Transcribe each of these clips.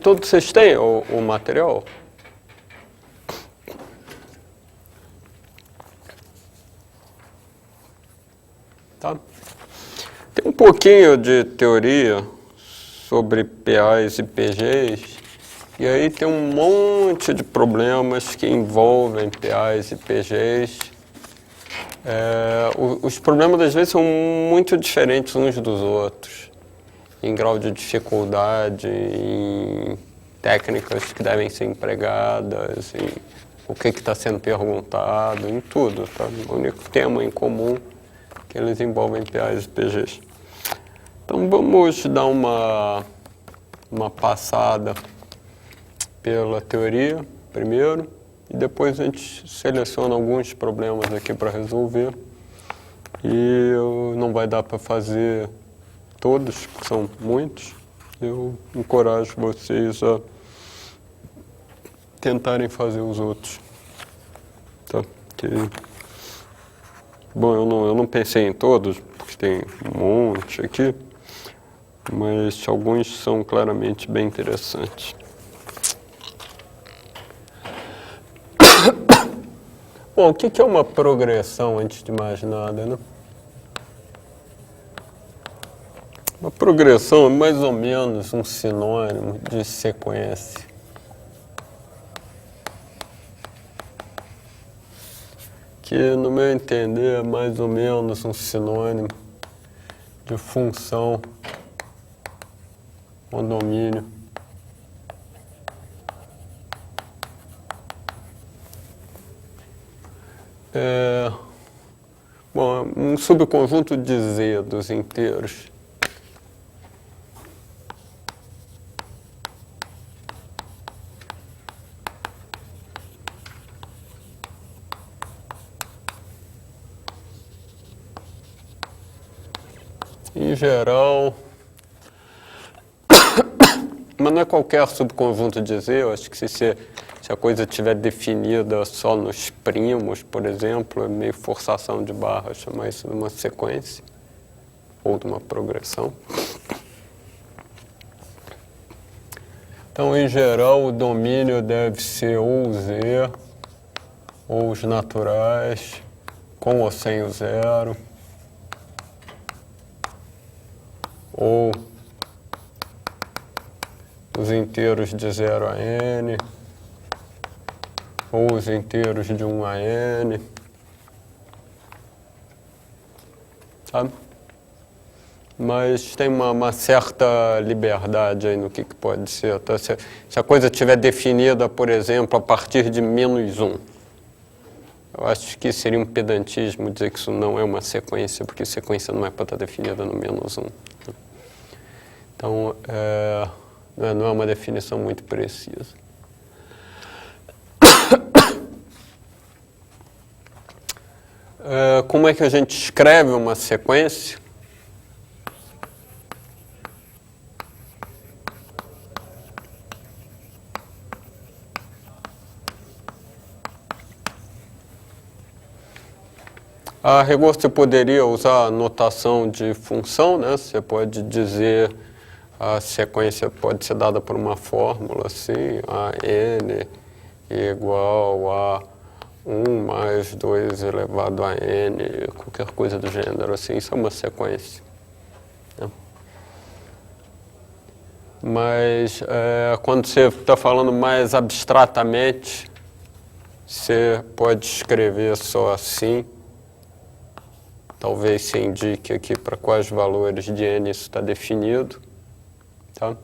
todos vocês têm o material? Tá? Tem um pouquinho de teoria sobre PAs e PGs, e aí tem um monte de problemas que envolvem PAs e PGs. Os problemas, às vezes, são muito diferentes uns dos outros, em grau de dificuldade, em técnicas que devem ser empregadas, em o que está sendo perguntado, em tudo. Tá? O único tema em comum que eles envolvem PAs e PGs. Então vamos dar uma passada pela teoria primeiro, e depois a gente seleciona alguns problemas aqui para resolver. E não vai dar para fazer todos, porque são muitos. Eu encorajo vocês a tentarem fazer os outros. Tá? Bom, eu não pensei em todos, porque tem um monte aqui, mas alguns são claramente bem interessantes. Bom, o que é uma progressão, antes de mais nada, né? Uma progressão é mais ou menos um sinônimo de sequência. Que, no meu entender, é mais ou menos um sinônimo de função com domínio. Bom, um subconjunto de Z dos inteiros. Em geral, mas não é qualquer subconjunto de Z. Eu acho que se a coisa estiver definida só nos primos, por exemplo, é meio forçação de barra chamar isso de uma sequência ou de uma progressão. Então, em geral, o domínio deve ser ou Z, ou os naturais, com ou sem o zero, ou os inteiros de 0 a n, ou os inteiros de 1 a n, sabe? Mas tem uma certa liberdade aí no que pode ser. Tá? Se a coisa estiver definida, por exemplo, a partir de -1, eu acho que seria um pedantismo dizer que isso não é uma sequência, porque sequência não é para estar definida no -1. Então, não é uma definição muito precisa. Como é que a gente escreve uma sequência? A rigor, você poderia usar a notação de função, né? Você pode dizer a sequência pode ser dada por uma fórmula, assim, a n igual a 1 mais 2 elevado a n, qualquer coisa do gênero, assim, isso é uma sequência. Né? Mas quando você está falando mais abstratamente, você pode escrever só assim. Talvez se indique aqui para quais valores de n isso está definido. Tá?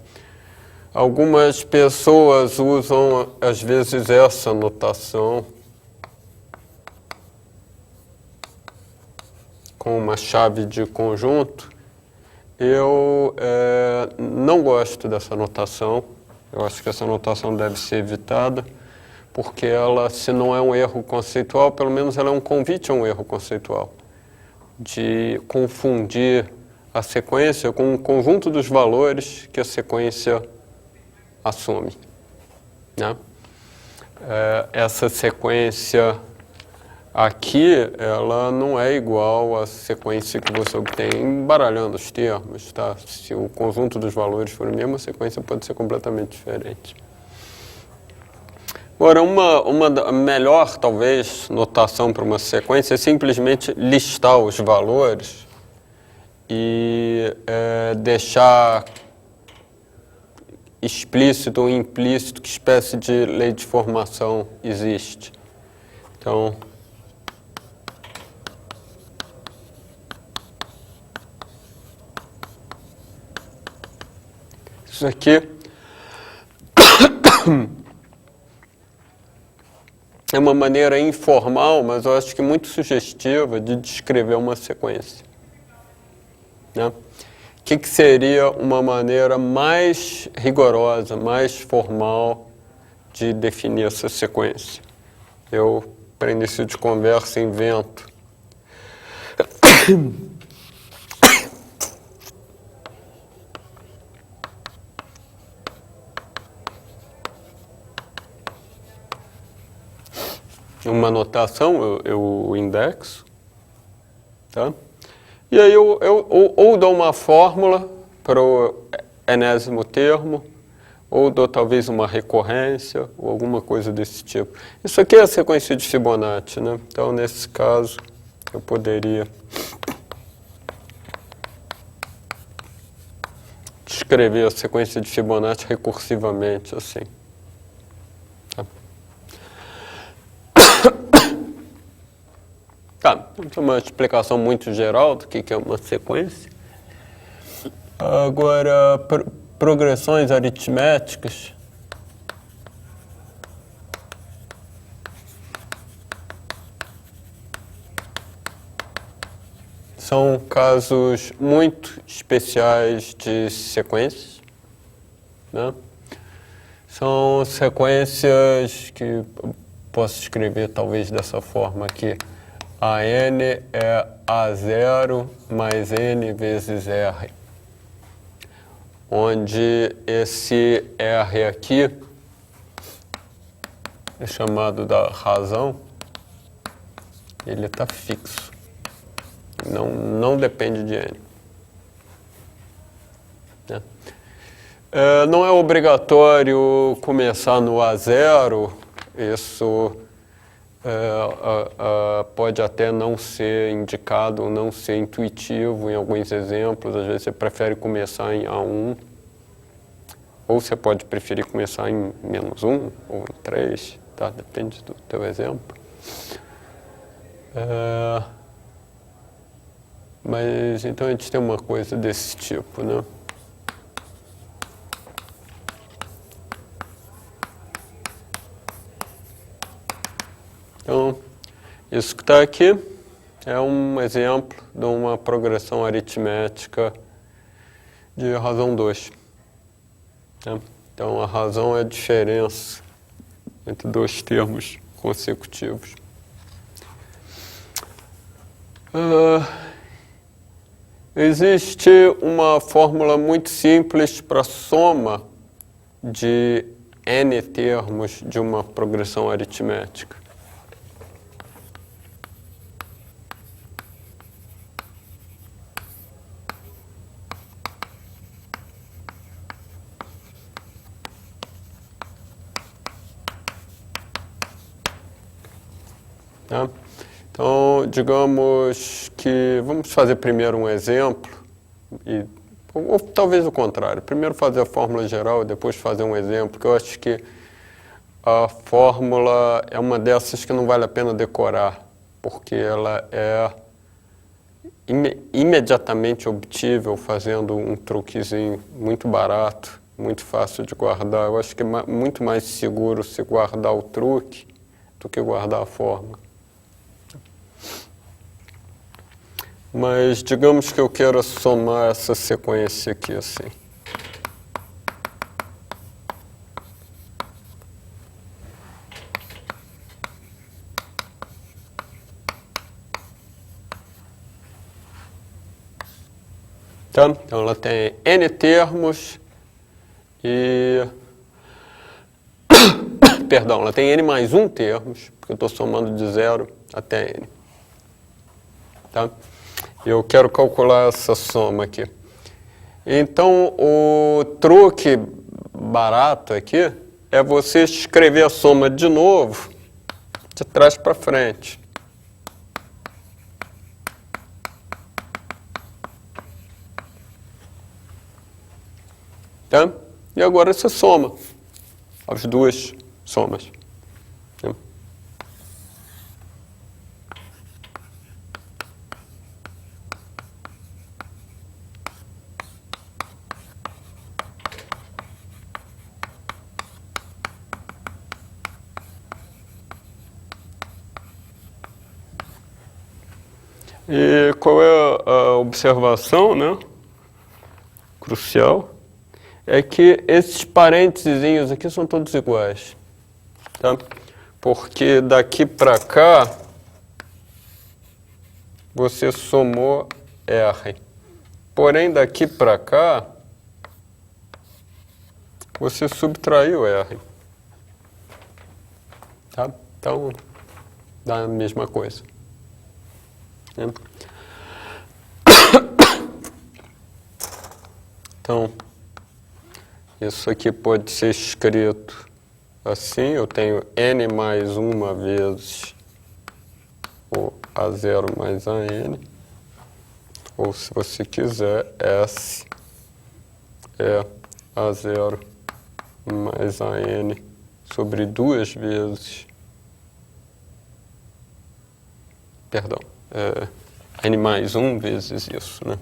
Algumas pessoas usam, às vezes, essa notação com uma chave de conjunto. Eu não gosto dessa notação. Eu acho que essa notação deve ser evitada, porque ela, se não é um erro conceitual, pelo menos ela é um convite a um erro conceitual, de confundir a sequência com o conjunto dos valores que a sequência assume. Né? Essa sequência aqui ela não é igual à sequência que você obtém embaralhando os termos, tá? Se o conjunto dos valores for o mesmo, a sequência pode ser completamente diferente. Agora, uma melhor, talvez, notação para uma sequência é simplesmente listar os valores e deixar explícito ou implícito que espécie de lei de formação existe. Então, isso aqui é uma maneira informal, mas eu acho que muito sugestiva de descrever uma sequência, né? O que seria uma maneira mais rigorosa, mais formal de definir essa sequência? Eu, para início de conversa, invento uma notação, eu indexo, tá? E aí ou dou uma fórmula para o enésimo termo, ou dou talvez uma recorrência, ou alguma coisa desse tipo. Isso aqui é a sequência de Fibonacci, né? Então, nesse caso, eu poderia descrever a sequência de Fibonacci recursivamente, assim. Tá, então uma explicação muito geral do que é uma sequência. Agora, progressões aritméticas. São casos muito especiais de sequências, né? São sequências que posso escrever talvez dessa forma aqui. A n é A0 mais n vezes R, onde esse R aqui é chamado da razão, ele está fixo, não depende de n. Né? Não é obrigatório começar no A0, isso pode até não ser indicado ou não ser intuitivo em alguns exemplos. Às vezes você prefere começar em A1, ou você pode preferir começar em -1 ou em 3, tá? Depende do teu exemplo. Mas então a gente tem uma coisa desse tipo, né? Então, isso que está aqui é um exemplo de uma progressão aritmética de razão 2. Né? Então, a razão é a diferença entre dois termos consecutivos. Existe uma fórmula muito simples para a soma de n termos de uma progressão aritmética. Tá? Então, digamos que vamos fazer primeiro um exemplo, ou talvez o contrário. Primeiro fazer a fórmula geral e depois fazer um exemplo, que eu acho que a fórmula é uma dessas que não vale a pena decorar, porque ela é imediatamente obtível fazendo um truquezinho muito barato, muito fácil de guardar. Eu acho que é muito mais seguro se guardar o truque do que guardar a fórmula. Mas digamos que eu queira somar essa sequência aqui assim. Tá? Então ela tem n termos e perdão, ela tem n mais 1 termos, porque eu estou somando de 0 até n. Tá? Eu quero calcular essa soma aqui. Então, o truque barato aqui é você escrever a soma de novo, de trás para frente. Tá? E agora você soma as duas somas. Tá? E qual é a observação, né, crucial? É que esses parênteses aqui são todos iguais. Tá? Porque daqui para cá, você somou R. Porém, daqui para cá, você subtraiu R. Tá? Então, dá a mesma coisa. Né? Então, isso aqui pode ser escrito assim, eu tenho n mais 1 vezes o A0 mais AN, ou se você quiser, S é A0 mais AN sobre 2 vezes, perdão, n mais 1 vezes isso, né?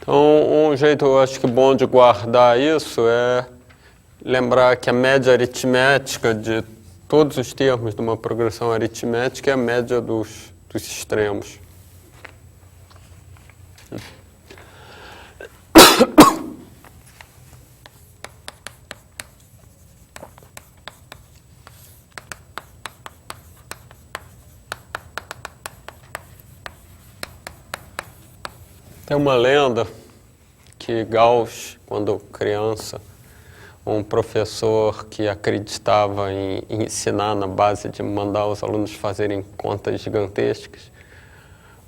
Então, um jeito, eu acho que bom de guardar isso é lembrar que a média aritmética de todos os termos de uma progressão aritmética é a média dos extremos. Tem uma lenda que Gauss, quando criança, um professor que acreditava em ensinar na base de mandar os alunos fazerem contas gigantescas,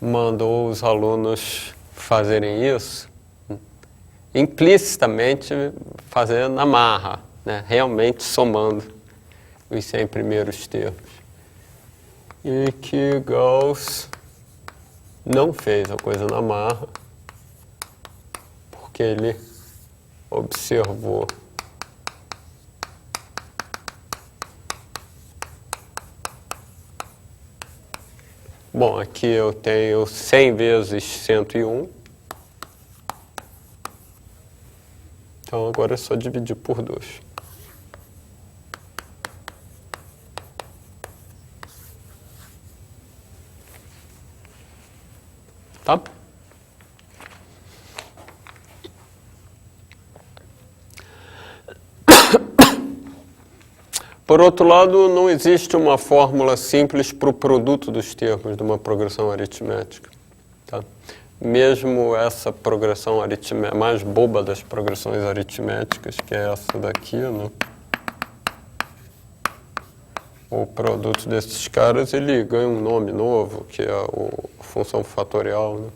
mandou os alunos fazerem isso, implicitamente fazendo na marra, né? Realmente somando os 100 primeiros termos. E que Gauss não fez a coisa na marra, porque ele observou bom, aqui eu tenho 100 vezes 101. Então agora é só dividir por 2. Tá? Por outro lado, não existe uma fórmula simples para o produto dos termos de uma progressão aritmética. Tá? Mesmo essa progressão aritmética, mais boba das progressões aritméticas, que é essa daqui, né? O produto desses caras, ele ganha um nome novo, que é a função fatorial. Né?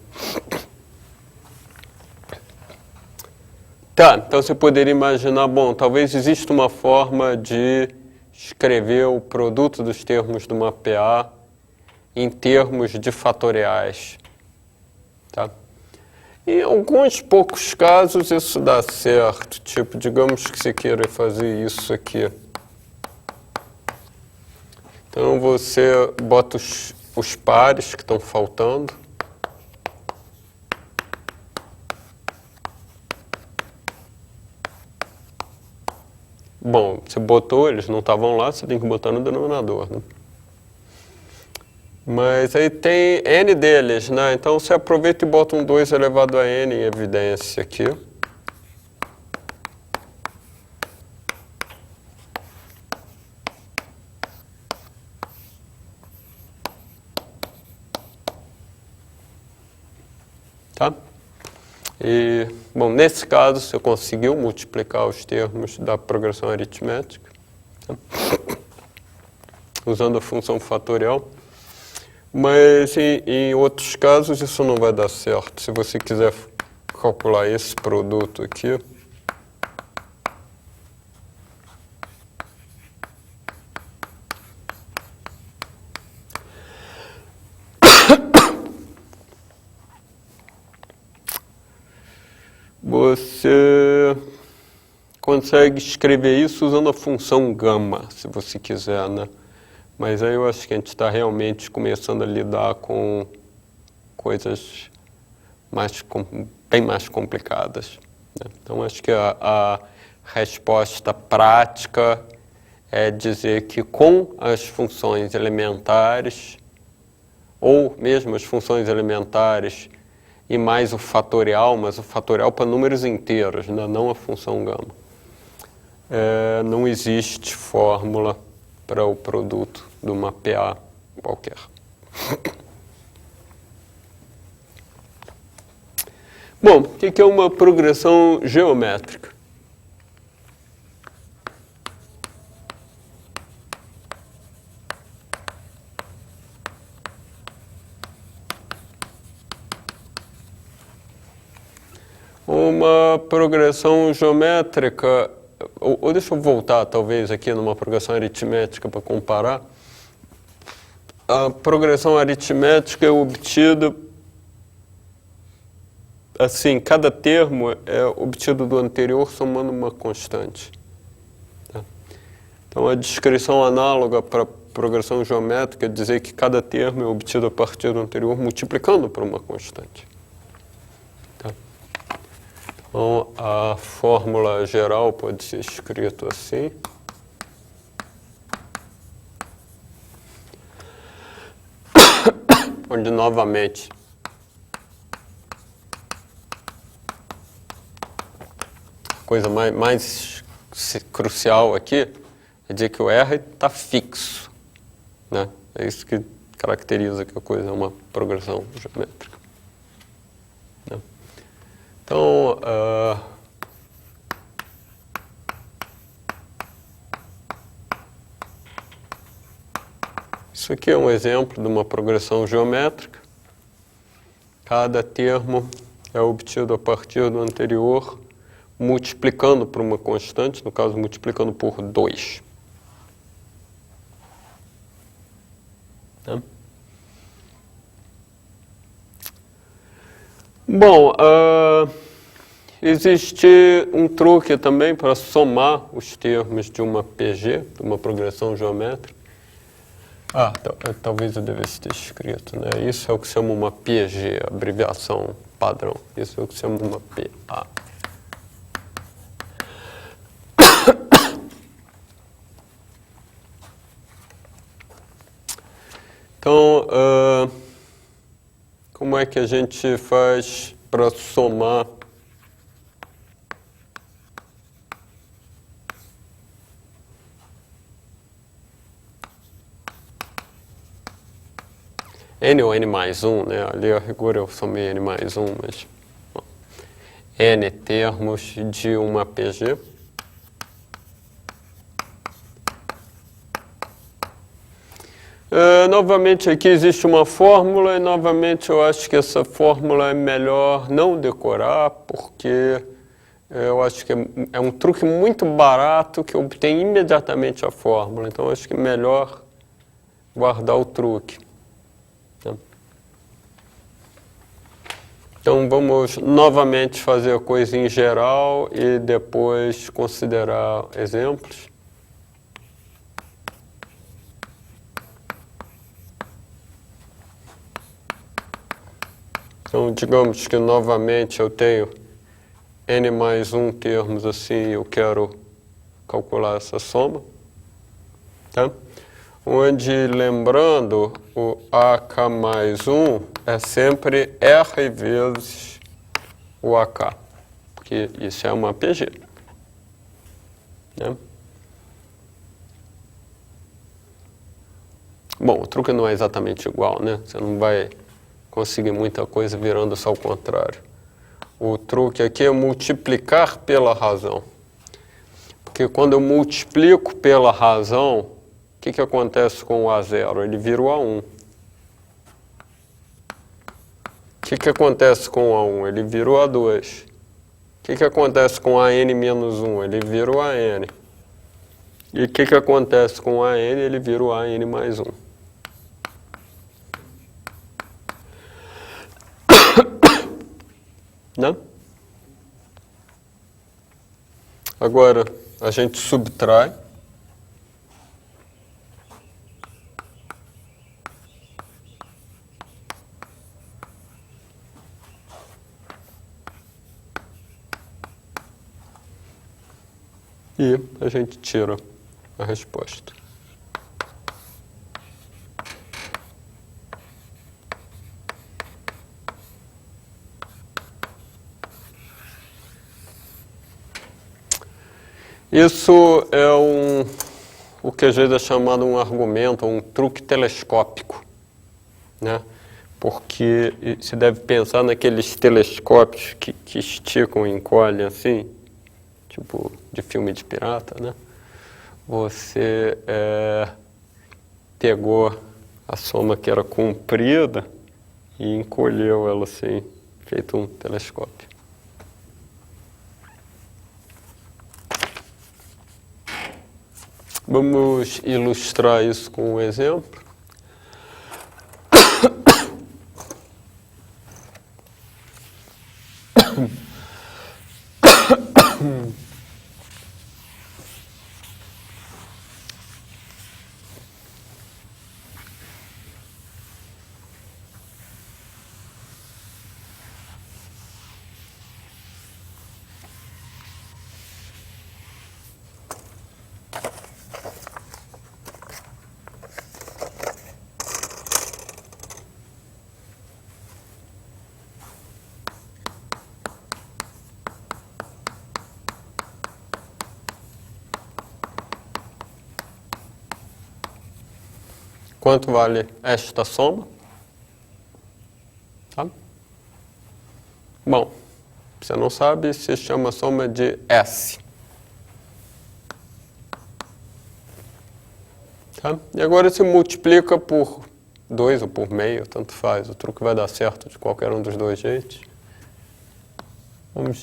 Tá, então você poderia imaginar, bom, talvez exista uma forma de escrever o produto dos termos de uma PA em termos de fatoriais. Tá? Em alguns poucos casos isso dá certo, tipo, digamos que você queira fazer isso aqui. Então você bota os pares que estão faltando. Bom, você botou, eles não estavam lá, você tem que botar no denominador, né? Mas aí tem n deles, né? Então você aproveita e bota um 2 elevado a n em evidência aqui. E, bom, nesse caso, você conseguiu multiplicar os termos da progressão aritmética, tá? Usando a função fatorial. Mas em outros casos isso não vai dar certo. Se você quiser calcular esse produto aqui, você consegue escrever isso usando a função gama, se você quiser, né? Mas aí eu acho que a gente está realmente começando a lidar com coisas bem mais complicadas, né? Então acho que a resposta prática é dizer que com as funções elementares, ou mesmo as funções elementares e mais o fatorial, mas o fatorial para números inteiros, né? Não a função gama. Não existe fórmula para o produto de uma PA qualquer. Bom, o que é uma progressão geométrica? Uma progressão geométrica, ou deixa eu voltar talvez aqui numa progressão aritmética para comparar. A progressão aritmética é obtida, assim, cada termo é obtido do anterior somando uma constante, tá? Então a descrição análoga para a progressão geométrica é dizer que cada termo é obtido a partir do anterior multiplicando por uma constante. Então, a fórmula geral pode ser escrita assim. Onde, novamente, a coisa mais crucial aqui é dizer que o R está fixo, né? É isso que caracteriza que a coisa é uma progressão geométrica, né? Então, isso aqui é um exemplo de uma progressão geométrica. Cada termo é obtido a partir do anterior, multiplicando por uma constante, no caso, multiplicando por 2. Tá? Bom, existe um truque também para somar os termos de uma PG, de uma progressão geométrica. Talvez eu devesse ter escrito, né? Isso é o que se chama uma PG, abreviação padrão. Isso é o que se chama uma PA. Então, como é que a gente faz para somar N ou N mais 1, né? Ali a rigor eu somei N mais 1, mas bom, N termos de uma PG. Novamente aqui existe uma fórmula e novamente eu acho que essa fórmula é melhor não decorar, porque eu acho que é um truque muito barato que obtém imediatamente a fórmula. Então eu acho que é melhor guardar o truque. Então vamos novamente fazer a coisa em geral e depois considerar exemplos. Então digamos que novamente eu tenho N mais 1 termos assim e eu quero calcular essa soma, tá? Onde, lembrando, o AK mais 1 é sempre R vezes o AK, porque isso é uma PG, né? Bom, o truque não é exatamente igual, né? Você não vai conseguir muita coisa virando só o contrário. O truque aqui é multiplicar pela razão. Porque quando eu multiplico pela razão, o que acontece com o A0? Ele vira o A1. O que acontece com o A1? Ele vira o A2. O que acontece com a n menos 1? Ele vira o AN. E o que acontece com o AN? Ele vira o AN mais 1. Né? Agora, a gente subtrai. E a gente tira a resposta. Isso é o que às vezes é chamado um argumento, um truque telescópico, né? Porque se deve pensar naqueles telescópios que esticam e encolhem assim, tipo de filme de pirata, né? Você pegou a soma que era comprida e encolheu ela assim, feito um telescópio. Vamos ilustrar isso com um exemplo. Quanto vale esta soma? Tá? Bom, você não sabe, se chama soma de S. Tá? E agora se multiplica por 2 ou por meio, tanto faz. O truque vai dar certo de qualquer um dos dois jeitos.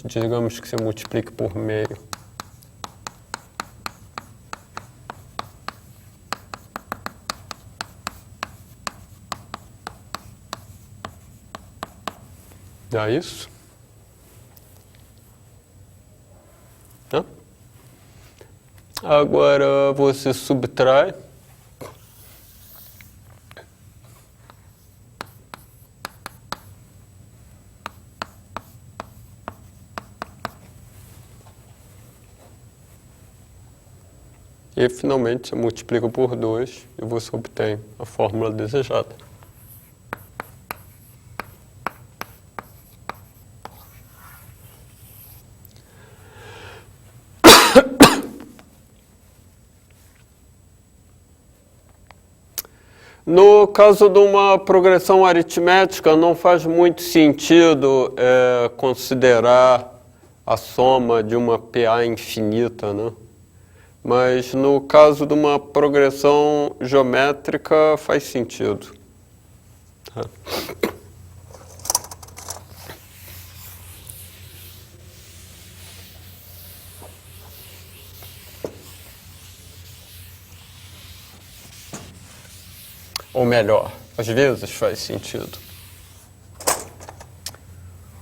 Digamos que você multiplique por meio. Dá isso? Tá? Agora você subtrai. E finalmente você multiplica por 2 e você obtém a fórmula desejada. No caso de uma progressão aritmética, não faz muito sentido considerar a soma de uma PA infinita, né? Mas no caso de uma progressão geométrica, faz sentido. Tá. Ou melhor, às vezes faz sentido.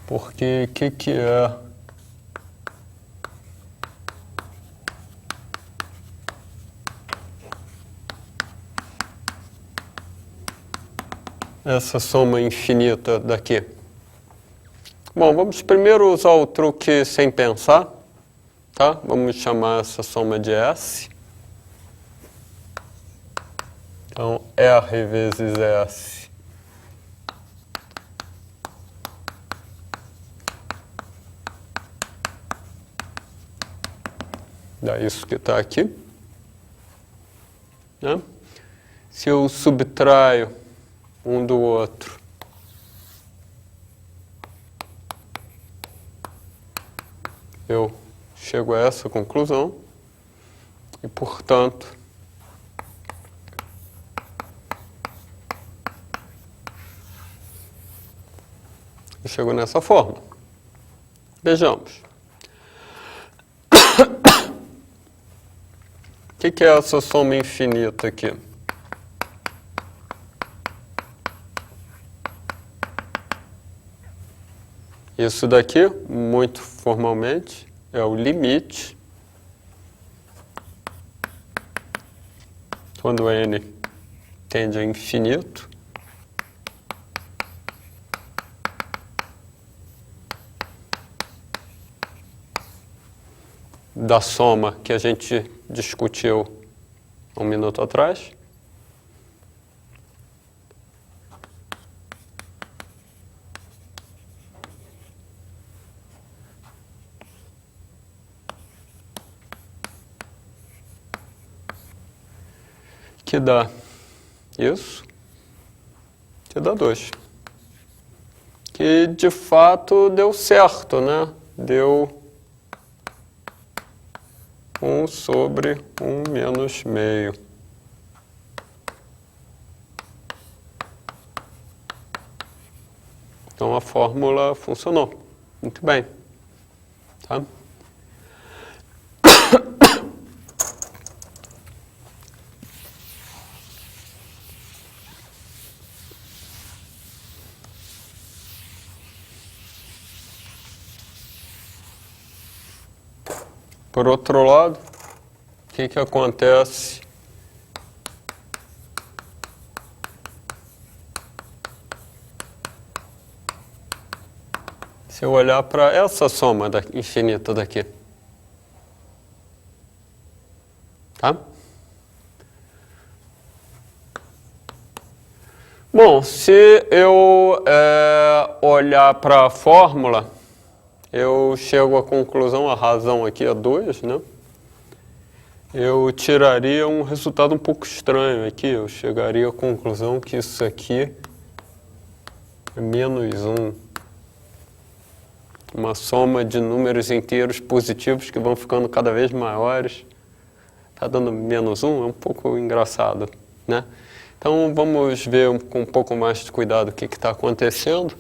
Porque o que é essa soma infinita daqui? Bom, vamos primeiro usar o truque sem pensar, tá? Vamos chamar essa soma de S. Então, R vezes S dá isso que está aqui. Né? Se eu subtraio um do outro, eu chego a essa conclusão e, portanto, eu chego nessa forma. Vejamos. O que é essa soma infinita aqui? Isso daqui, muito formalmente, é o limite quando n tende a infinito da soma que a gente discutiu um minuto atrás. Que dá isso, que dá 2. Que de fato deu certo, né? Deu 1 sobre 1 menos meio. Então a fórmula funcionou. Muito bem. Tá? Por outro lado, o que acontece se eu olhar para essa soma infinita daqui? Tá? Bom, se eu olhar para a fórmula, eu chego à conclusão, a razão aqui é 2, né? Eu tiraria um resultado um pouco estranho aqui, eu chegaria à conclusão que isso aqui é menos 1. Uma soma de números inteiros positivos que vão ficando cada vez maiores. Está dando menos 1, é um pouco engraçado, né? Então vamos ver com um pouco mais de cuidado o que está acontecendo.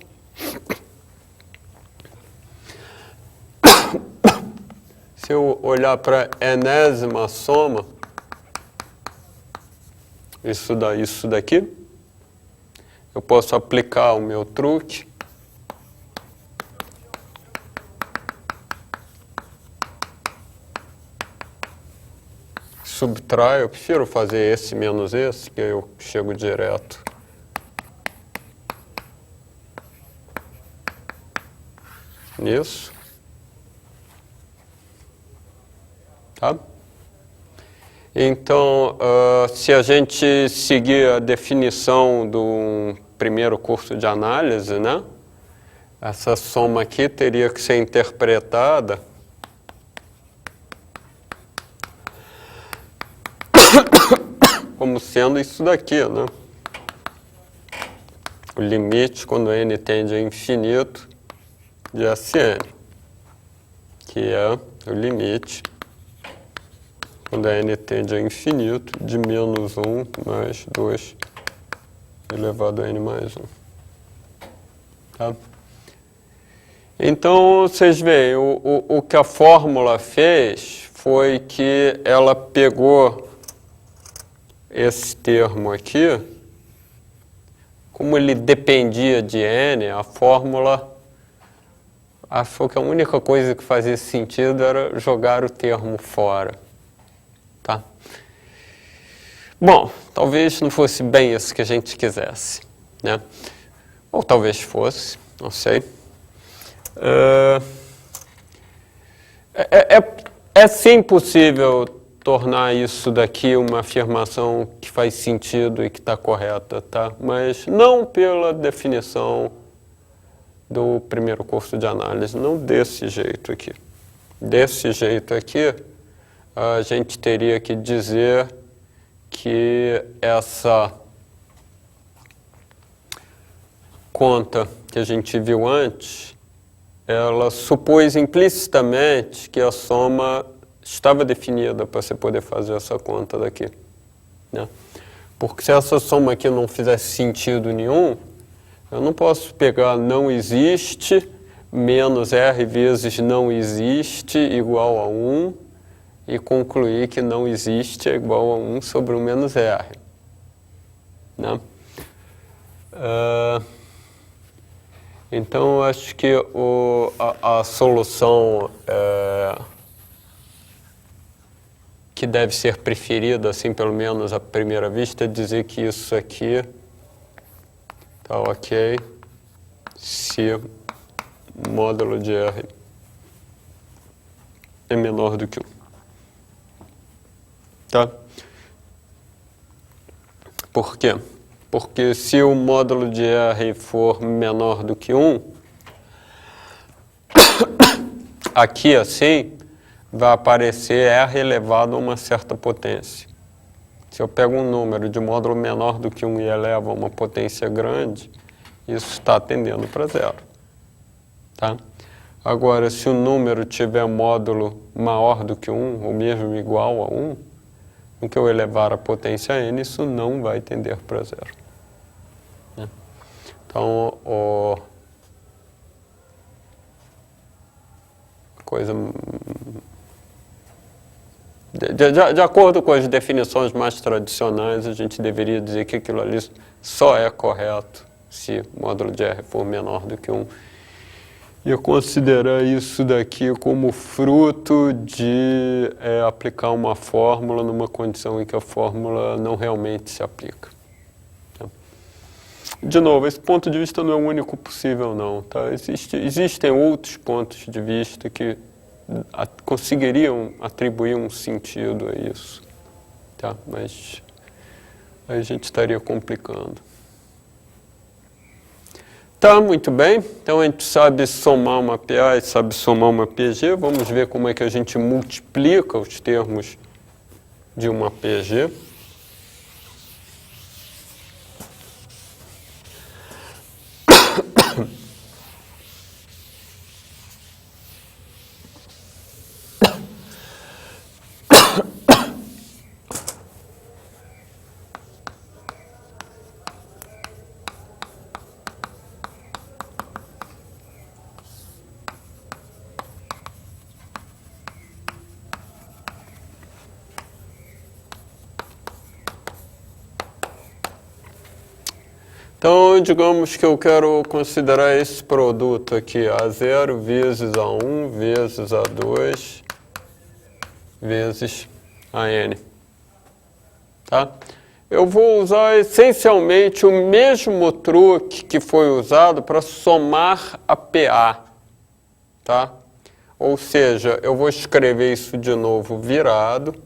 Se eu olhar para a enésima soma, isso daqui, eu posso aplicar o meu truque. Subtraio, eu prefiro fazer esse menos esse, que eu chego direto. Nisso. Tá? Então, se a gente seguir a definição do primeiro curso de análise, né? Essa soma aqui teria que ser interpretada como sendo isso daqui, né? O limite quando n tende a infinito de Sn, que é o limite quando n tende a infinito de menos 1 mais 2 elevado a n mais 1. Tá? Então, vocês veem, o que a fórmula fez foi que ela pegou esse termo aqui, como ele dependia de n, a fórmula achou que a única coisa que fazia sentido era jogar o termo fora. Tá? Bom, talvez não fosse bem isso que a gente quisesse, né? Ou talvez fosse, não sei. É sim possível tornar isso daqui uma afirmação que faz sentido e que está correta, tá? Mas não pela definição do primeiro curso de análise, não desse jeito aqui. Desse jeito aqui, a gente teria que dizer que essa conta que a gente viu antes ela supôs implicitamente que a soma estava definida para você poder fazer essa conta daqui, né? Porque se essa soma aqui não fizesse sentido nenhum, eu não posso pegar não existe menos R vezes não existe igual a 1 e concluir que não existe é igual a 1 sobre 1 menos R, né? Então, eu acho que a solução que deve ser preferida, assim, pelo menos à primeira vista, é dizer que isso aqui tá ok se o módulo de R é menor do que 1. Tá? Por quê? Porque se o módulo de R for menor do que 1, aqui assim vai aparecer R elevado a uma certa potência. Se eu pego um número de módulo menor do que 1 e elevo a uma potência grande, isso está tendendo para zero. Tá? Agora, se o número tiver módulo maior do que 1, ou mesmo igual a 1, no que eu elevar a potência n, isso não vai tender para zero. Né? Então, coisa... De acordo com as definições mais tradicionais, a gente deveria dizer que aquilo ali só é correto se o módulo de R for menor do que 1. E considerar isso daqui como fruto de aplicar uma fórmula numa condição em que a fórmula não realmente se aplica. Tá? De novo, esse ponto de vista não é o único possível, não. Tá? Existem outros pontos de vista que conseguiriam atribuir um sentido a isso. Tá? Mas aí a gente estaria complicando. Tá, muito bem. Então a gente sabe somar uma PA e sabe somar uma PG. Vamos ver como é que a gente multiplica os termos de uma PG. Então, digamos que eu quero considerar esse produto aqui, A0 vezes A1 vezes A2 vezes AN. Tá? Eu vou usar essencialmente o mesmo truque que foi usado para somar a PA. Tá? Ou seja, eu vou escrever isso de novo virado.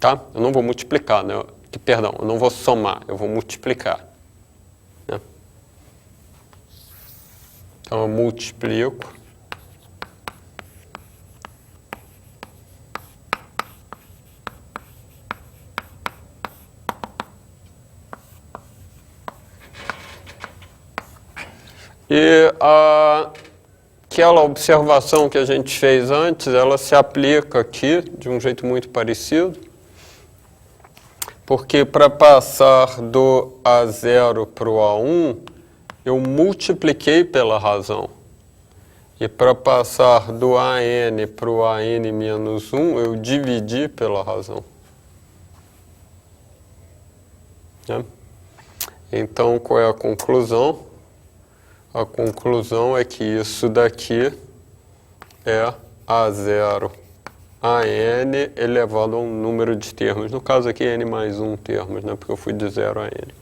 Tá? Eu não vou multiplicar, né? Perdão, eu não vou somar, eu vou multiplicar. Né? Então eu multiplico. E aquela observação que a gente fez antes, ela se aplica aqui de um jeito muito parecido. Porque para passar do A0 para o A1, eu multipliquei pela razão. E para passar do AN para o AN menos 1, eu dividi pela razão. Né? Então, qual é a conclusão? A conclusão é que isso daqui é A0 AN elevado a um número de termos. No caso aqui, N mais 1 termos, né? Porque eu fui de 0 a N.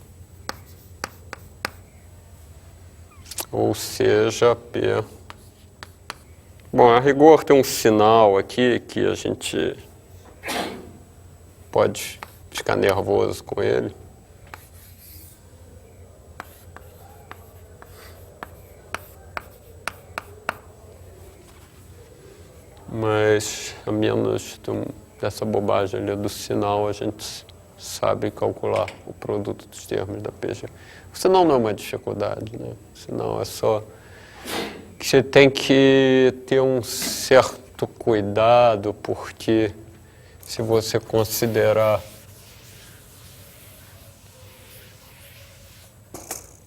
Ou seja, P. Bom, a rigor tem um sinal aqui que a gente pode ficar nervoso com ele. mas a menos dessa bobagem ali do sinal, a gente sabe calcular o produto dos termos da PG. O sinal não é uma dificuldade, né? O sinal é só que você tem que ter um certo cuidado, porque se você considerar,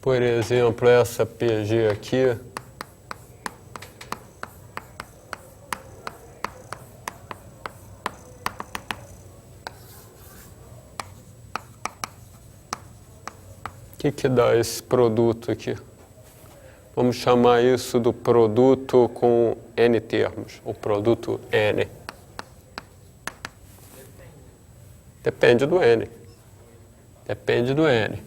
por exemplo, essa PG aqui, o que dá esse produto aqui? Vamos chamar isso do produto com N termos, o produto N. Depende do N. Depende do N.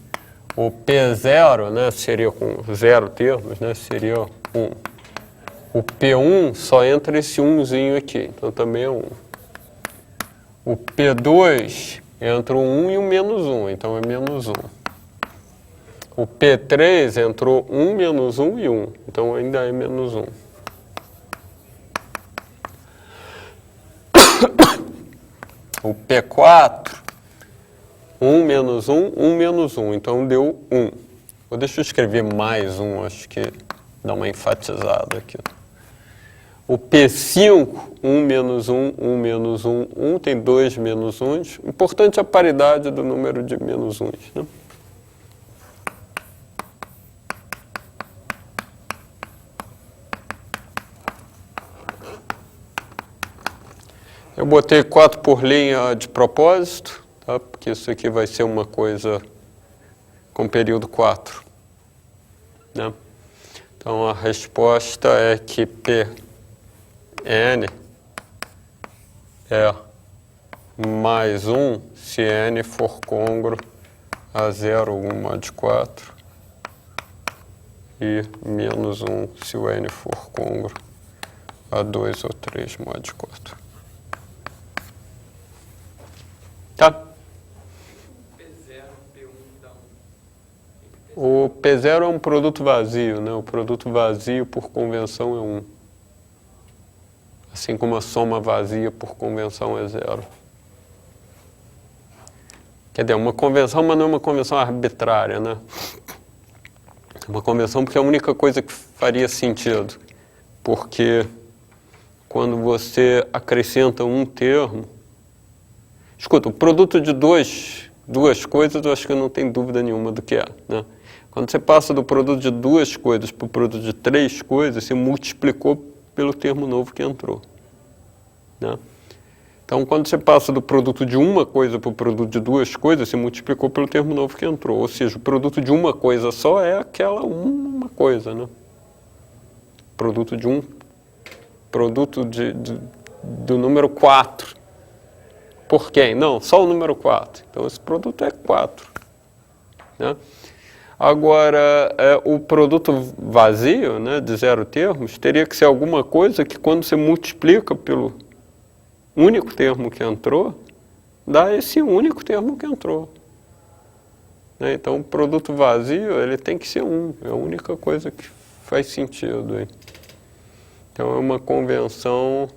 O P0, né, seria com 0 termos, né, seria 1. O P1 só entra esse 1zinho aqui, então também é 1. O P2 entra o 1 e o menos 1, então é menos 1. O P3 entrou 1, menos 1 e 1, então ainda é menos 1. O P4, 1 menos 1, 1 menos 1, então deu 1. Deixa eu escrever mais 1, acho que dá uma enfatizada aqui. O P5, 1 menos 1, 1 menos 1, 1, tem 2 menos 1. O importante é a paridade do número de menos 1, né? Eu botei 4 por linha de propósito, tá? Porque isso aqui vai ser uma coisa com período 4. Né? Então a resposta é que Pn é mais 1 se n for côngruo a 0 ou 1 mod 4 e menos 1 se o n for côngruo a 2 ou 3 mod 4. Tá? O P0 é um produto vazio, né? O produto vazio, por convenção, é 1. Assim como a soma vazia, por convenção, é 0. Quer dizer, uma convenção, mas não é uma convenção arbitrária, né? É uma convenção porque é a única coisa que faria sentido. Porque quando você acrescenta um termo... Escuta, o produto de duas coisas, eu acho que não tem dúvida nenhuma do que é, né? Quando você passa do produto de 2 coisas para o produto de 3 coisas, você multiplicou pelo termo novo que entrou. Né? Então, quando você passa do produto de uma coisa para o produto de 2 coisas, você multiplicou pelo termo novo que entrou. Ou seja, o produto de uma coisa só é aquela uma coisa. Né? Produto do número 4. Por quem? Não, só o número 4. Então, esse produto é 4. Né? Agora, o produto vazio, né, de 0 termos, teria que ser alguma coisa que, quando você multiplica pelo único termo que entrou, dá esse único termo que entrou. Né? Então, o produto vazio, ele tem que ser 1. É a única coisa que faz sentido aí. Então, é uma convenção...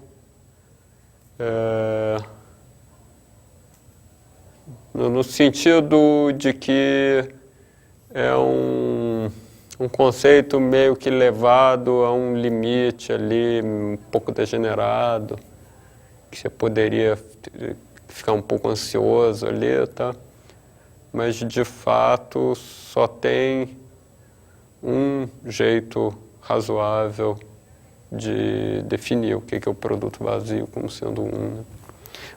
no sentido de que é um conceito meio que levado a um limite ali, um pouco degenerado, que você poderia ficar um pouco ansioso ali, tá? Mas, de fato, só tem um jeito razoável de definir o que é o produto vazio como sendo 1. Né?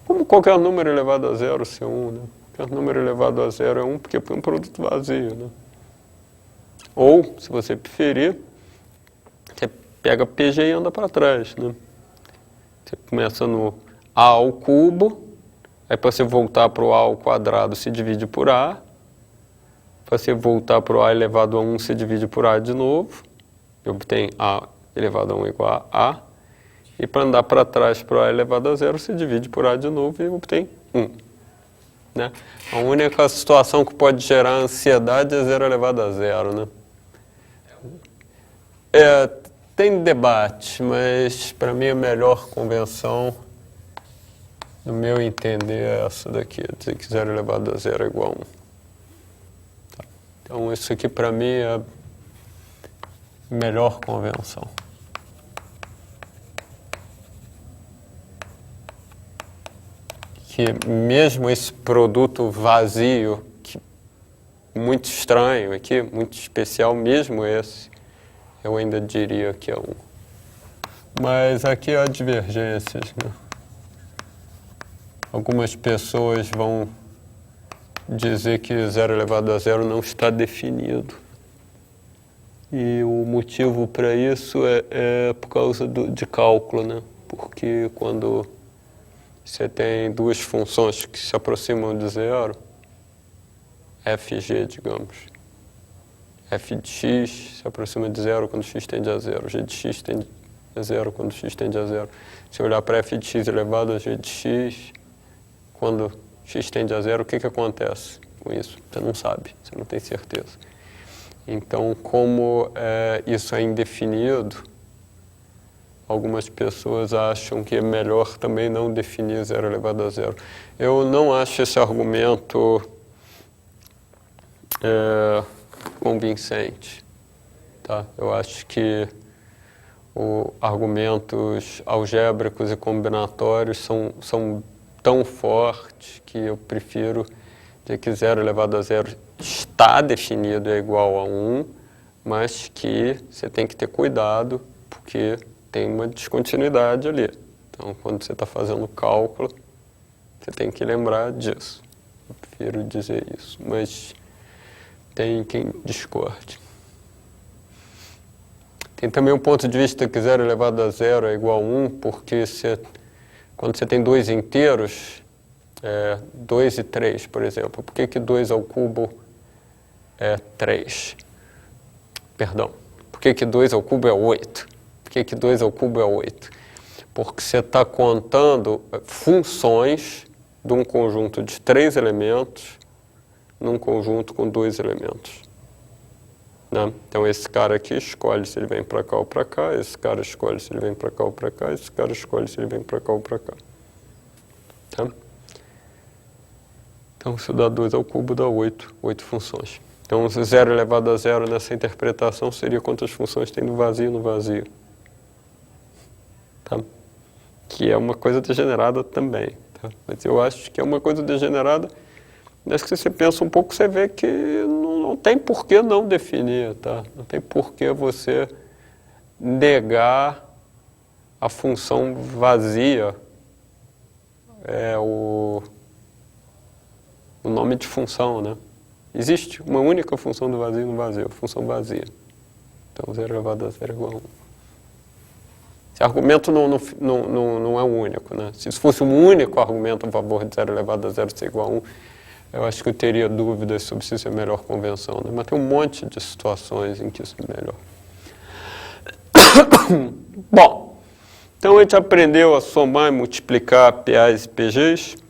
Como qualquer número elevado a 0 ser 1, né? Qualquer número elevado a 0 é 1 porque é um produto vazio, né? Ou, se você preferir, você pega PG e anda para trás, né? Você começa no A ao cubo, aí para você voltar para o A ao quadrado, se divide por A. Para você voltar para o A elevado a 1, se divide por A de novo. E obtém A elevado a 1 igual a A. E para andar para trás para A elevado a 0, se divide por A de novo e obtém 1. Né? A única situação que pode gerar ansiedade é 0 elevado a 0, né? Tem debate, mas para mim a melhor convenção, no meu entender, é essa daqui, dizer que 0 elevado a 0 é igual a 1. Tá. Então isso aqui para mim é a melhor convenção. Que mesmo esse produto vazio, que muito estranho aqui, muito especial, mesmo esse, eu ainda diria que é 1. Mas aqui há divergências, né? Algumas pessoas vão dizer que 0 elevado a 0 não está definido. E o motivo para isso é por causa de cálculo, né? Porque quando você tem duas funções que se aproximam de 0, f e g, digamos. F de x se aproxima de 0 quando x tende a 0. G de x tende a 0 quando x tende a 0. Se eu olhar para f de x elevado a g de x, quando x tende a 0, o que acontece com isso? Você não sabe, você não tem certeza. Então, como isso é indefinido, algumas pessoas acham que é melhor também não definir 0 elevado a 0. Eu não acho esse argumento convincente. Tá? Eu acho que argumentos algébricos e combinatórios são tão fortes que eu prefiro dizer que 0 elevado a 0 está definido é igual a 1, mas que você tem que ter cuidado, porque tem uma descontinuidade ali. Então, quando você está fazendo o cálculo, você tem que lembrar disso. Eu prefiro dizer isso, mas tem quem discorde. Tem também um ponto de vista que 0 elevado a 0 é igual a 1, porque quando você tem dois inteiros, 2 e 3, por exemplo, por que 2 ao cubo é 3? Perdão, por que 2 ao cubo é 8? Por que 2 ao cubo é 8? Porque você está contando funções de um conjunto de 3 elementos num conjunto com 2 elementos. Né? Então, esse cara aqui escolhe se ele vem para cá ou para cá, esse cara escolhe se ele vem para cá ou para cá, esse cara escolhe se ele vem para cá ou para cá. Tá? Então, se eu dar 2 ao cubo, dá 8 funções. Então, 0 elevado a 0 nessa interpretação seria quantas funções tem no vazio. Tá? Que é uma coisa degenerada também. Tá? Mas eu acho que é uma coisa degenerada, mas que você pensa um pouco, você vê que não tem por que não definir. Tá? Não tem por que você negar a função vazia. O nome de função, né? Existe uma única função do vazio no vazio, função vazia. Então, 0 elevado a 0 é igual a 1. Esse argumento não é único, né? Se isso fosse um único argumento a favor de 0 elevado a 0 ser igual a 1, eu acho que eu teria dúvidas sobre se isso é a melhor convenção, né? Mas tem um monte de situações em que isso é melhor. Bom, então a gente aprendeu a somar e multiplicar PAs e PGs.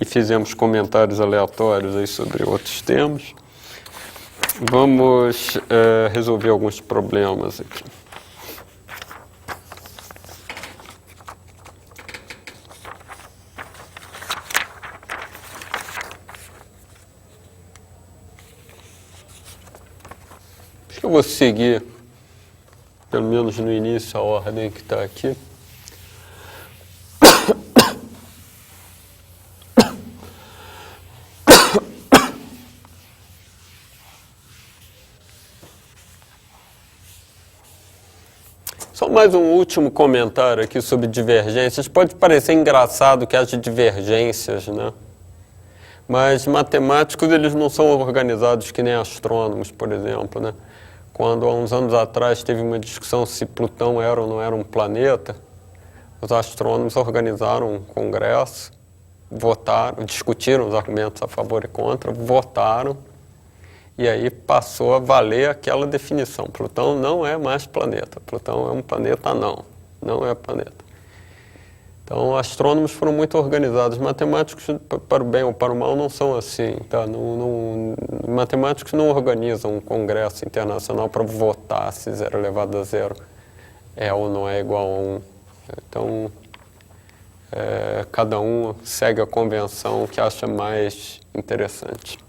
E fizemos comentários aleatórios aí sobre outros temas. Vamos resolver alguns problemas aqui. Acho que eu vou seguir, pelo menos no início, a ordem que está aqui. Só mais um último comentário aqui sobre divergências. Pode parecer engraçado que haja divergências, né? Mas matemáticos, eles não são organizados que nem astrônomos, por exemplo, né? Quando, há uns anos atrás, teve uma discussão se Plutão era ou não era um planeta, os astrônomos organizaram um congresso, votaram, discutiram os argumentos a favor e contra, votaram, e aí passou a valer aquela definição. Plutão não é mais planeta. Plutão é um planeta anão, não é planeta. Então, astrônomos foram muito organizados. Matemáticos, para o bem ou para o mal, não são assim. Tá? Matemáticos não organizam um congresso internacional para votar se 0 elevado a 0 é ou não é igual a 1. Então, cada um segue a convenção que acha mais interessante.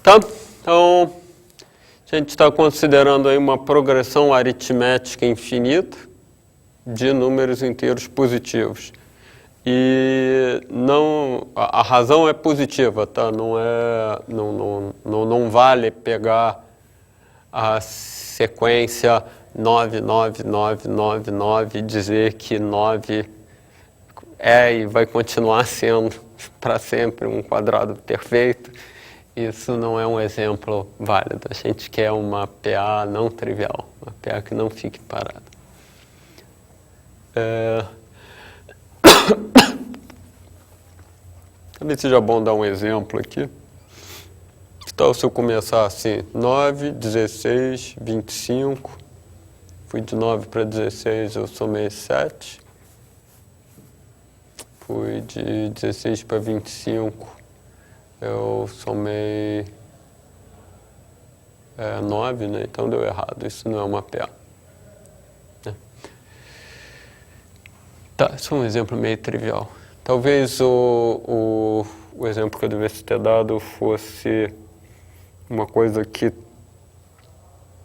Tá? Então, a gente está considerando aí uma progressão aritmética infinita de números inteiros positivos. E não, a razão é positiva, tá? Não vale pegar a sequência 9, 9, 9, 9, 9 e dizer que 9 é e vai continuar sendo para sempre um quadrado perfeito. Isso não é um exemplo válido. A gente quer uma PA não trivial, uma PA que não fique parada. Talvez seja bom dar um exemplo aqui. Que tal se eu começar assim, 9, 16, 25, fui de 9 para 16, eu somei 7, fui de 16 para 25, eu somei 9, né? Então deu errado, isso não é uma PA. Né? Tá, isso é um exemplo meio trivial. Talvez o exemplo que eu devesse ter dado fosse uma coisa que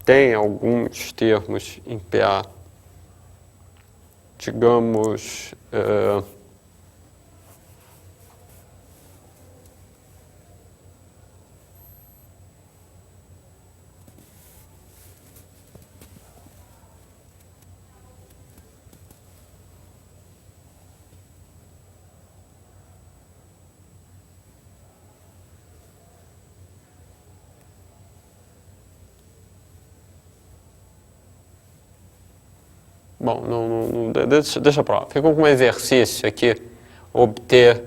tem alguns termos em PA, digamos, bom, deixa pra lá. Fica com um exercício aqui, obter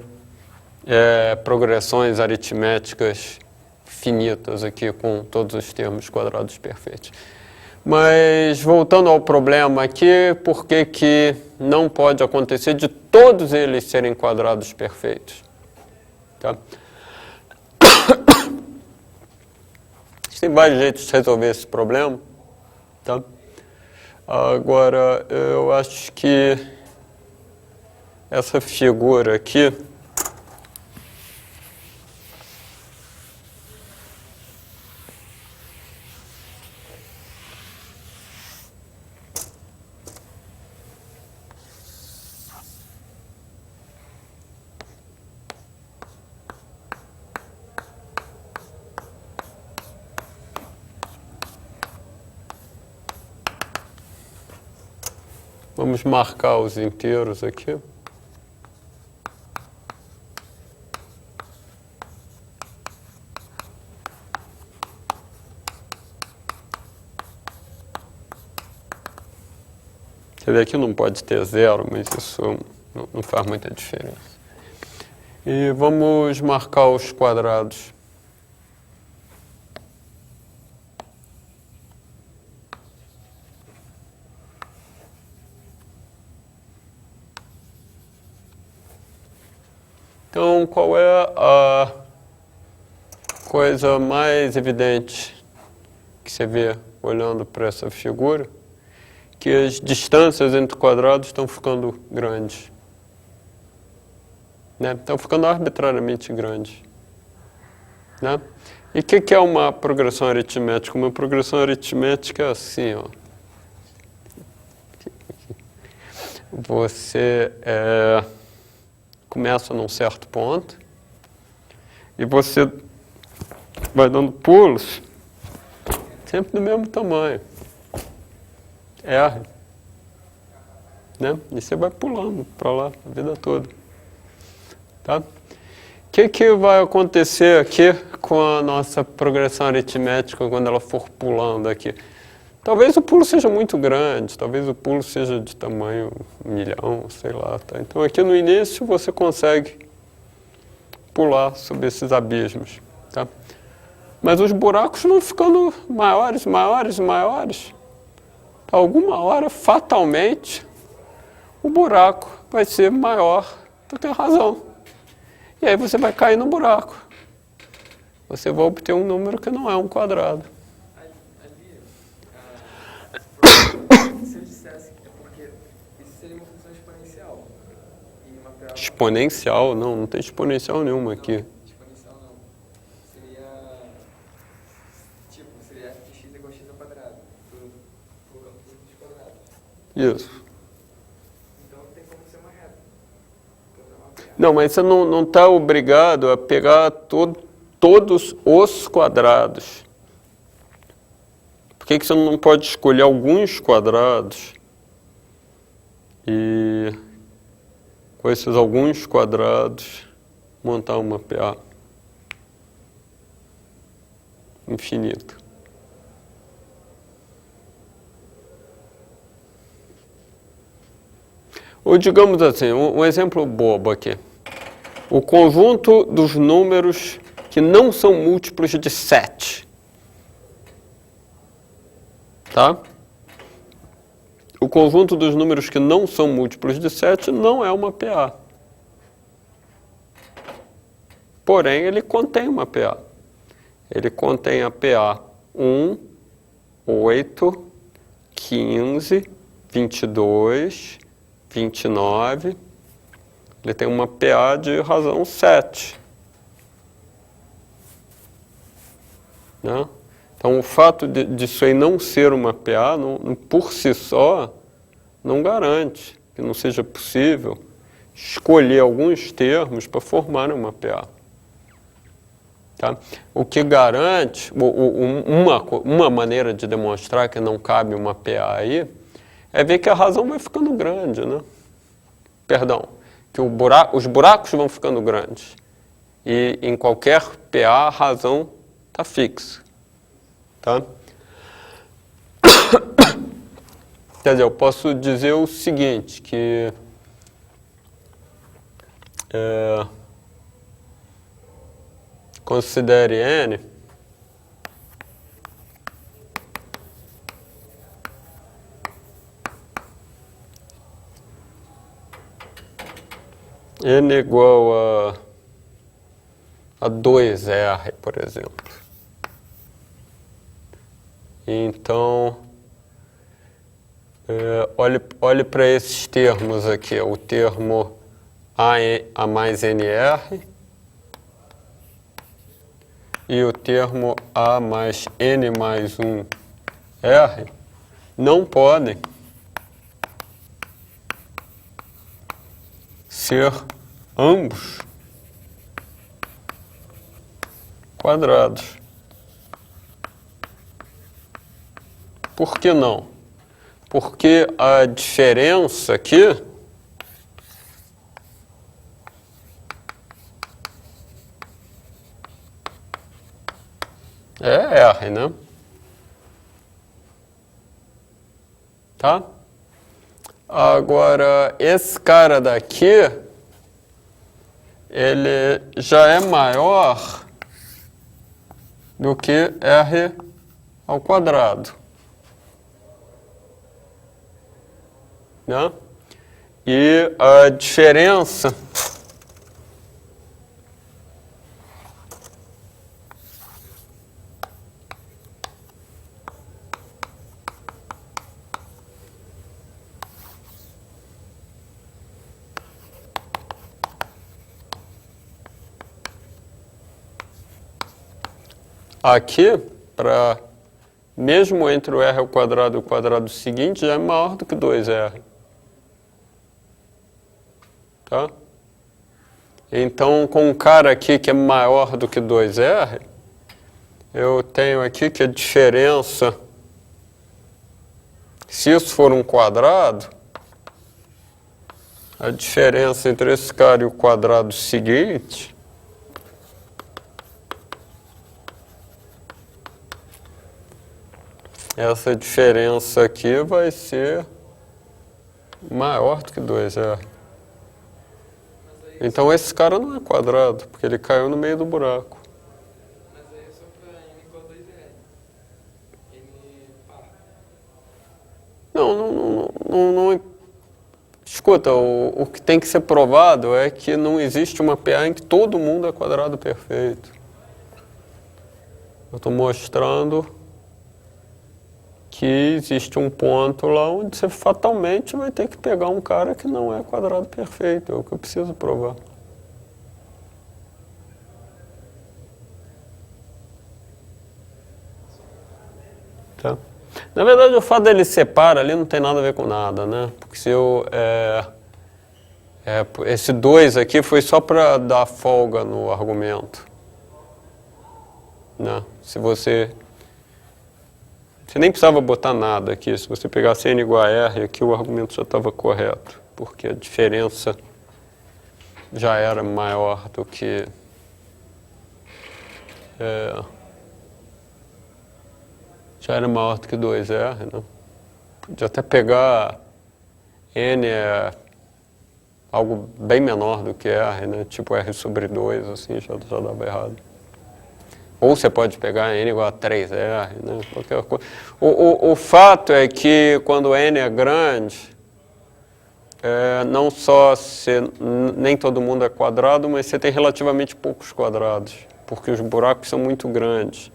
progressões aritméticas finitas aqui com todos os termos quadrados perfeitos. Mas, voltando ao problema aqui, por que não pode acontecer de todos eles serem quadrados perfeitos? Tá? Tem vários jeitos de resolver esse problema. Tá? Agora, eu acho que essa figura aqui vamos marcar os inteiros aqui. Quer dizer, aqui não pode ter 0, mas isso não faz muita diferença. E vamos marcar os quadrados. Então, qual é a coisa mais evidente que você vê olhando para essa figura? Que as distâncias entre quadrados estão ficando grandes. Né? Estão ficando arbitrariamente grandes. Né? E o que é uma progressão aritmética? Uma progressão aritmética é assim, ó. Você começa num certo ponto e você vai dando pulos sempre do mesmo tamanho. R. Né? E você vai pulando para lá a vida toda. Tá? O que vai acontecer aqui com a nossa progressão aritmética quando ela for pulando aqui? Talvez o pulo seja muito grande, talvez o pulo seja de tamanho 1 milhão, sei lá. Tá? Então aqui no início você consegue pular sobre esses abismos. Tá? Mas os buracos vão ficando maiores, maiores, maiores. Alguma hora, fatalmente, o buraco vai ser maior do que a razão. E aí você vai cair no buraco. Você vai obter um número que não é um quadrado. Se eu dissesse que é porque isso seria uma função exponencial. E uma PA... Exponencial? Não tem exponencial nenhuma aqui. Não, exponencial não. Seria... Tipo, seria f de x igual a x ao quadrado. Colocando tudo x quadrado. Isso. Então não tem como ser uma reta. Porque é uma PA. Não, mas você não está obrigado a pegar todos os quadrados. Por que você não pode escolher alguns quadrados e, com esses alguns quadrados, montar uma PA infinita? Ou digamos assim, um exemplo bobo aqui. O conjunto dos números que não são múltiplos de 7. Tá? O conjunto dos números que não são múltiplos de 7 não é uma PA. Porém, ele contém uma PA. Ele contém a PA 1, 8, 15, 22, 29. Ele tem uma PA de razão 7. Né? Então, o fato disso aí não ser uma PA, por si só, não garante que não seja possível escolher alguns termos para formar uma PA. Tá? O que garante, uma maneira de demonstrar que não cabe uma PA aí, é ver que a razão vai ficando grande, né? Perdão, que os buracos vão ficando grandes. E em qualquer PA a razão está fixa. Tá? Quer dizer, eu posso dizer o seguinte, que considere N N igual a 2R, por exemplo. Então, olhe para esses termos aqui, o termo A mais NR e o termo A mais N mais 1R não podem ser ambos quadrados. Por que não? Porque a diferença aqui é R, né? Tá? Agora, esse cara daqui, ele já é maior do que R ao quadrado. Né? E a diferença Aqui, mesmo entre o r ao quadrado e o quadrado seguinte, já é maior do que 2r. Tá? Então, com um cara aqui que é maior do que 2r, eu tenho aqui que a diferença, se isso for um quadrado, a diferença entre esse cara e o quadrado seguinte essa diferença aqui vai ser maior do que 2r. Então esse cara não é quadrado, porque ele caiu no meio do buraco. Mas aí é só para n igual a 2r. N par. Não. Escuta, o que tem que ser provado é que não existe uma PA em que todo mundo é quadrado perfeito. Eu estou mostrando que existe um ponto lá onde você fatalmente vai ter que pegar um cara que não é quadrado perfeito. É o que eu preciso provar. Tá? Na verdade, o fato dele ser par ali não tem nada a ver com nada, né? Porque se eu... esse 2 aqui foi só para dar folga no argumento. Né? Se você nem precisava botar nada aqui. Se você pegasse n igual a r, aqui o argumento já estava correto. Porque a diferença já era maior do que... já era maior do que 2r, né? Podia até pegar n é algo bem menor do que r, né? Tipo r sobre 2, assim, já dava errado. Ou você pode pegar n igual a 3r, né? Qualquer coisa. O fato é que quando n é grande, não só nem todo mundo é quadrado, mas você tem relativamente poucos quadrados, porque os buracos são muito grandes.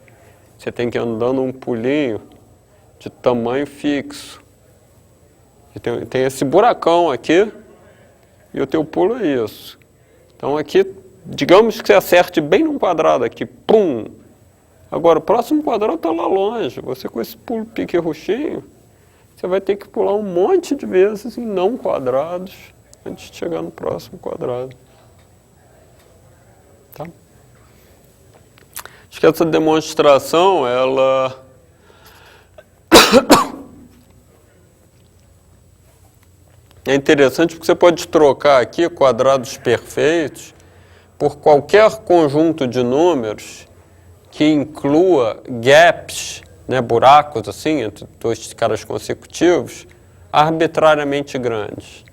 Você tem que ir andando um pulinho de tamanho fixo. E tem esse buracão aqui, e o teu pulo é isso. Então aqui, digamos que você acerte bem num quadrado aqui, pum! Agora, o próximo quadrado está lá longe. Você com esse pulo pique roxinho, você vai ter que pular um monte de vezes em não quadrados antes de chegar no próximo quadrado. Tá? Acho que essa demonstração, ela... é interessante porque você pode trocar aqui quadrados perfeitos por qualquer conjunto de números que inclua gaps, né, buracos assim, entre dois caras consecutivos, arbitrariamente grandes.